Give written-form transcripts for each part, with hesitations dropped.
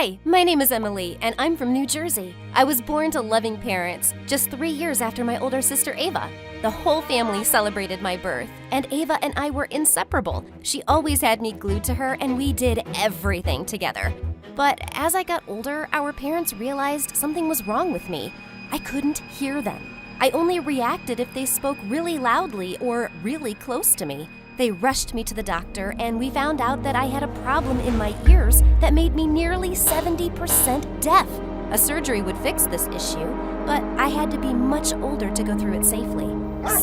Hi, my name is Emily, and I'm from New Jersey. I was born to loving parents just 3 years after my older sister Ava. The whole family celebrated my birth, and Ava and I were inseparable. She always had me glued to her, and we did everything together. But as I got older, our parents realized something was wrong with me. I couldn't hear them. I only reacted if they spoke really loudly or really close to me. They rushed me to the doctor, and we found out that I had a problem in my ears that made me nearly 70% deaf. A surgery would fix this issue, but I had to be much older to go through it safely.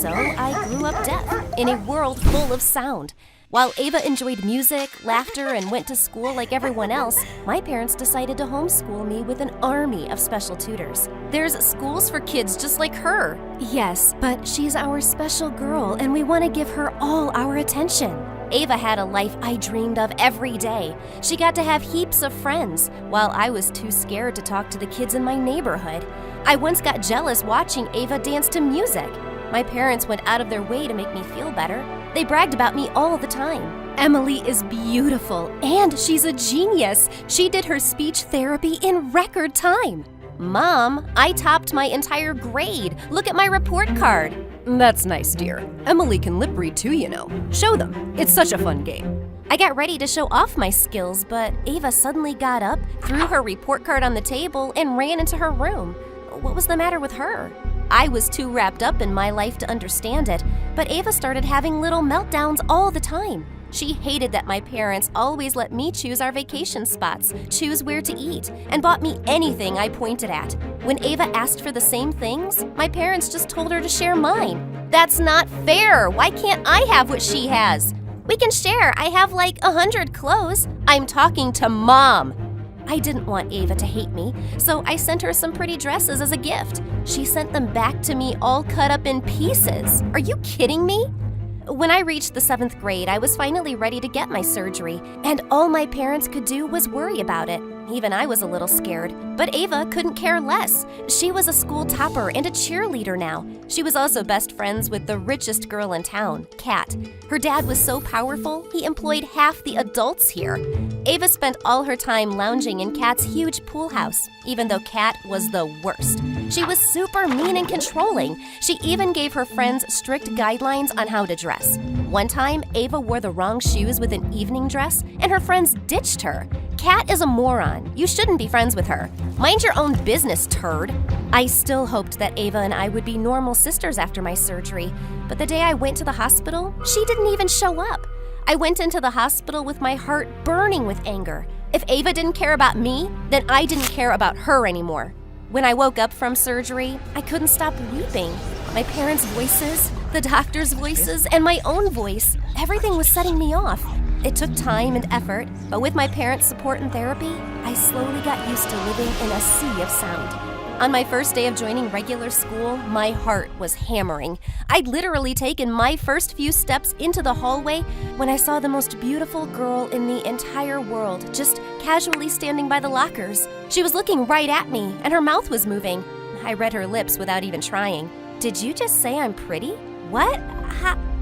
So I grew up deaf, in a world full of sound. While Ava enjoyed music, laughter, and went to school like everyone else, my parents decided to homeschool me with an army of special tutors. There's schools for kids just like her. Yes, but she's our special girl, and we want to give her all our attention. Ava had a life I dreamed of every day. She got to have heaps of friends, while I was too scared to talk to the kids in my neighborhood. I once got jealous watching Ava dance to music. My parents went out of their way to make me feel better. They bragged about me all the time. Emily is beautiful, and she's a genius. She did her speech therapy in record time. Mom, I topped my entire grade. Look at my report card. That's nice, dear. Emily can lip read too, you know. Show them. It's such a fun game. I got ready to show off my skills, but Ava suddenly got up, threw her report card on the table, and ran into her room. What was the matter with her? I was too wrapped up in my life to understand it, but Ava started having little meltdowns all the time. She hated that my parents always let me choose our vacation spots, choose where to eat, and bought me anything I pointed at. When Ava asked for the same things, my parents just told her to share mine. That's not fair! Why can't I have what she has? We can share. I have like 100 clothes. I'm talking to Mom. I didn't want Ava to hate me, so I sent her some pretty dresses as a gift. She sent them back to me all cut up in pieces. Are you kidding me? When I reached the 7th grade, I was finally ready to get my surgery, and all my parents could do was worry about it. Even I was a little scared, but Ava couldn't care less. She was a school topper and a cheerleader now. She was also best friends with the richest girl in town, Kat. Her dad was so powerful, he employed half the adults here. Ava spent all her time lounging in Kat's huge pool house, even though Kat was the worst. She was super mean and controlling. She even gave her friends strict guidelines on how to dress. One time, Ava wore the wrong shoes with an evening dress, and her friends ditched her. Kat is a moron. You shouldn't be friends with her. Mind your own business, turd. I still hoped that Ava and I would be normal sisters after my surgery, but the day I went to the hospital, she didn't even show up. I went into the hospital with my heart burning with anger. If Ava didn't care about me, then I didn't care about her anymore. When I woke up from surgery, I couldn't stop weeping. My parents' voices, the doctor's voices, and my own voice, everything was setting me off. It took time and effort, but with my parents' support and therapy, I slowly got used to living in a sea of sound. On my first day of joining regular school, my heart was hammering. I'd literally taken my first few steps into the hallway when I saw the most beautiful girl in the entire world just casually standing by the lockers. She was looking right at me, and her mouth was moving. I read her lips without even trying. Did you just say I'm pretty? What?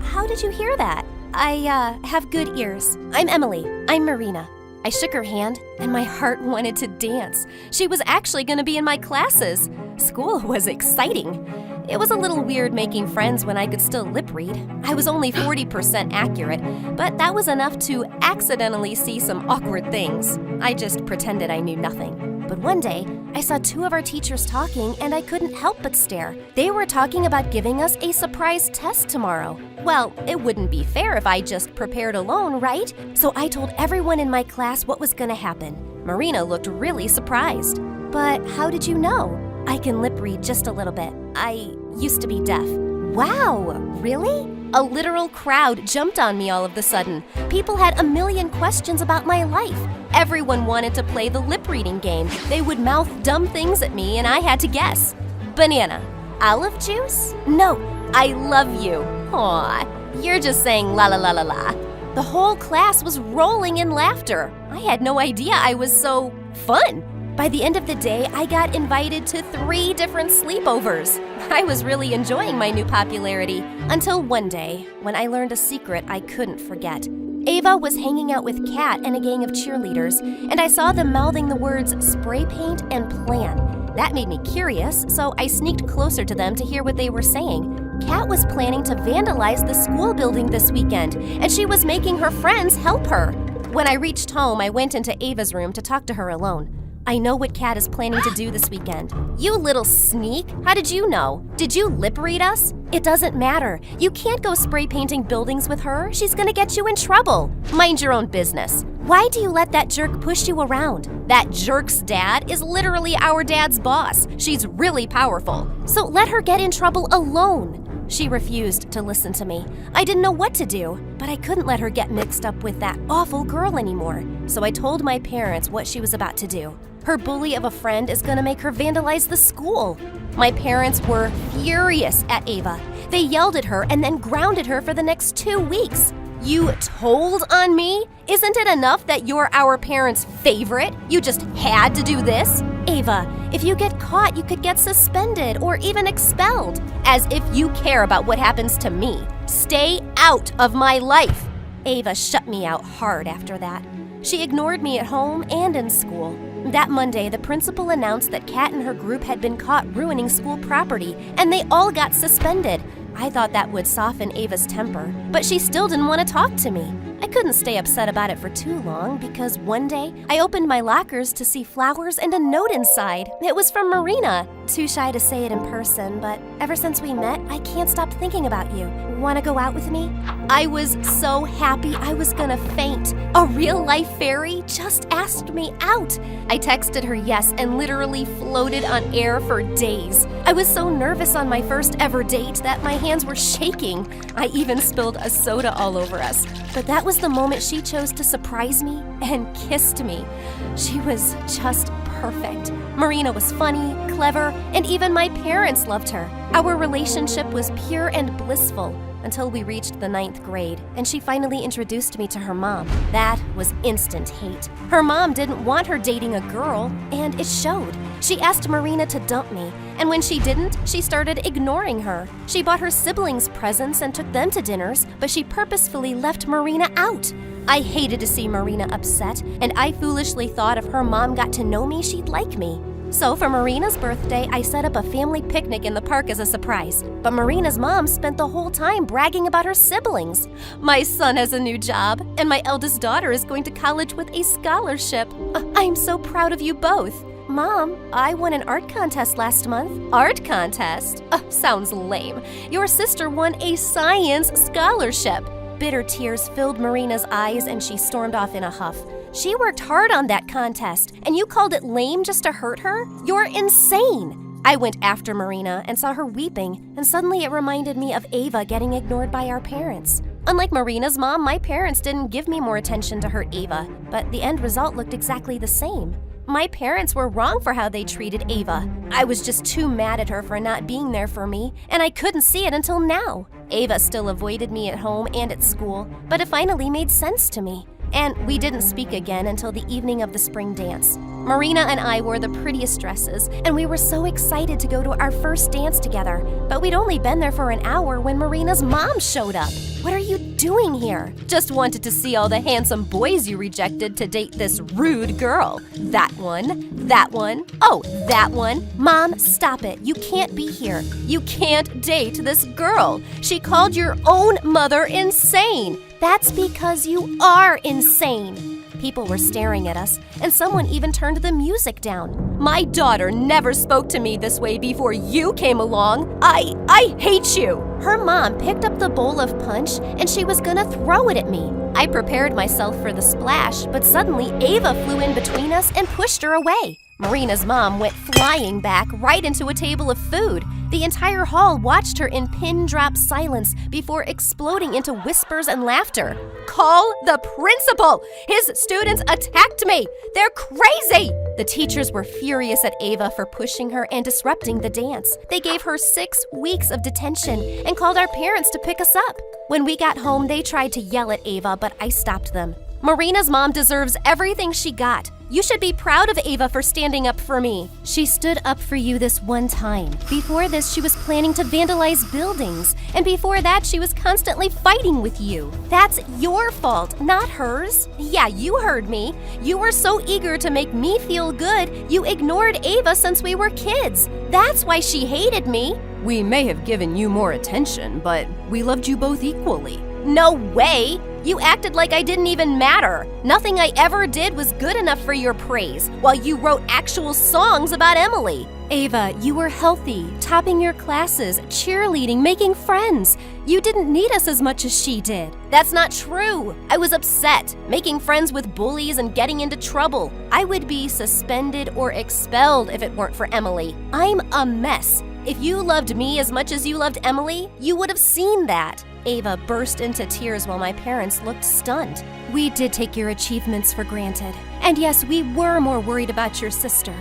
How did you hear that? I have good ears. I'm Emily. I'm Marina. I shook her hand, and my heart wanted to dance. She was actually going to be in my classes. School was exciting. It was a little weird making friends when I could still lip read. I was only 40% accurate, but that was enough to accidentally see some awkward things. I just pretended I knew nothing. But one day, I saw 2 of our teachers talking, and I couldn't help but stare. They were talking about giving us a surprise test tomorrow. Well, it wouldn't be fair if I just prepared alone, right? So I told everyone in my class what was going to happen. Marina looked really surprised. But how did you know? I can lip read just a little bit. I used to be deaf. Wow, really? A literal crowd jumped on me all of a sudden. People had a million questions about my life. Everyone wanted to play the lip reading game. They would mouth dumb things at me, and I had to guess. Banana. Olive juice? No, I love you. Aw, you're just saying la la la la la. The whole class was rolling in laughter. I had no idea I was so fun. By the end of the day, I got invited to 3 different sleepovers. I was really enjoying my new popularity until one day when I learned a secret I couldn't forget. Ava was hanging out with Kat and a gang of cheerleaders, and I saw them mouthing the words spray paint and plan. That made me curious, so I sneaked closer to them to hear what they were saying. Kat was planning to vandalize the school building this weekend, and she was making her friends help her. When I reached home, I went into Ava's room to talk to her alone. I know what Kat is planning to do this weekend. You little sneak! How did you know? Did you lip read us? It doesn't matter. You can't go spray painting buildings with her. She's gonna get you in trouble. Mind your own business. Why do you let that jerk push you around? That jerk's dad is literally our dad's boss. She's really powerful. So let her get in trouble alone. She refused to listen to me. I didn't know what to do, but I couldn't let her get mixed up with that awful girl anymore. So I told my parents what she was about to do. Her bully of a friend is gonna make her vandalize the school. My parents were furious at Ava. They yelled at her and then grounded her for the next 2 weeks. You told on me? Isn't it enough that you're our parents' favorite? You just had to do this? Ava, if you get caught, you could get suspended or even expelled. As if you care about what happens to me. Stay out of my life. Ava shut me out hard after that. She ignored me at home and in school. That Monday, the principal announced that Kat and her group had been caught ruining school property, and they all got suspended. I thought that would soften Ava's temper, but she still didn't want to talk to me. I couldn't stay upset about it for too long because one day I opened my lockers to see flowers and a note inside. It was from Marina. Too shy to say it in person, but ever since we met, I can't stop thinking about you. Want to go out with me? I was so happy I was gonna faint. A real-life fairy just asked me out. I texted her yes and literally floated on air for days. I was so nervous on my first ever date that my hands were shaking. I even spilled a soda all over us. But that was the moment she chose to surprise me and kissed me. She was just perfect. Marina was funny, clever, and even my parents loved her. Our relationship was pure and blissful until we reached the 9th grade, and she finally introduced me to her mom. That was instant hate. Her mom didn't want her dating a girl, and it showed. She asked Marina to dump me, and when she didn't, she started ignoring her. She bought her siblings presents and took them to dinners, but she purposefully left Marina out. I hated to see Marina upset, and I foolishly thought if her mom got to know me, she'd like me. So for Marina's birthday, I set up a family picnic in the park as a surprise. But Marina's mom spent the whole time bragging about her siblings. My son has a new job, and my eldest daughter is going to college with a scholarship. I'm so proud of you both. Mom, I won an art contest last month. Art contest? Sounds lame. Your sister won a science scholarship. Bitter tears filled Marina's eyes, and she stormed off in a huff. She worked hard on that contest, and you called it lame just to hurt her? You're insane! I went after Marina and saw her weeping, and suddenly it reminded me of Ava getting ignored by our parents. Unlike Marina's mom, my parents didn't give me more attention to hurt Ava, but the end result looked exactly the same. My parents were wrong for how they treated Ava. I was just too mad at her for not being there for me, and I couldn't see it until now. Ava still avoided me at home and at school, but it finally made sense to me. And we didn't speak again until the evening of the spring dance. Marina and I wore the prettiest dresses, and we were so excited to go to our first dance together. But we'd only been there for an hour when Marina's mom showed up. What are you doing here? Just wanted to see all the handsome boys you rejected to date this rude girl. That one, oh, that one. Mom, stop it. You can't be here. You can't date this girl. She called your own mother insane. That's because you are insane. People were staring at us, and someone even turned the music down. My daughter never spoke to me this way before you came along. I hate you. Her mom picked up the bowl of punch, and she was gonna throw it at me. I prepared myself for the splash, but suddenly Ava flew in between us and pushed her away. Marina's mom went flying back right into a table of food. The entire hall watched her in pin-drop silence before exploding into whispers and laughter. Call the principal! His students attacked me! They're crazy! The teachers were furious at Ava for pushing her and disrupting the dance. They gave her 6 weeks of detention and called our parents to pick us up. When we got home, they tried to yell at Ava, but I stopped them. Marina's mom deserves everything she got. You should be proud of Ava for standing up for me. She stood up for you this one time. Before this, she was planning to vandalize buildings. And before that, she was constantly fighting with you. That's your fault, not hers. Yeah, you heard me. You were so eager to make me feel good, you ignored Ava since we were kids. That's why she hated me. We may have given you more attention, but we loved you both equally. No way! You acted like I didn't even matter. Nothing I ever did was good enough for your praise, while you wrote actual songs about Emily. Ava, you were healthy, topping your classes, cheerleading, making friends. You didn't need us as much as she did. That's not true. I was upset, making friends with bullies and getting into trouble. I would be suspended or expelled if it weren't for Emily. I'm a mess. If you loved me as much as you loved Emily, you would have seen that. Ava burst into tears while my parents looked stunned. We did take your achievements for granted. And yes, we were more worried about your sister.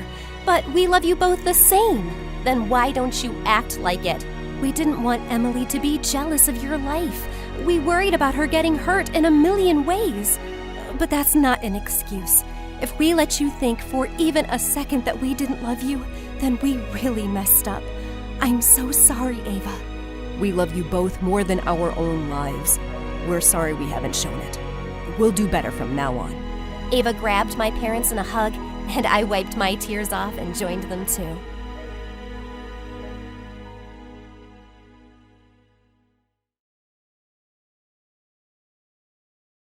But we love you both the same. Then why don't you act like it? We didn't want Emily to be jealous of your life. We worried about her getting hurt in a million ways. But that's not an excuse. If we let you think for even a second that we didn't love you, then we really messed up. I'm so sorry, Ava. We love you both more than our own lives. We're sorry we haven't shown it. We'll do better from now on. Ava grabbed my parents in a hug, and I wiped my tears off and joined them too.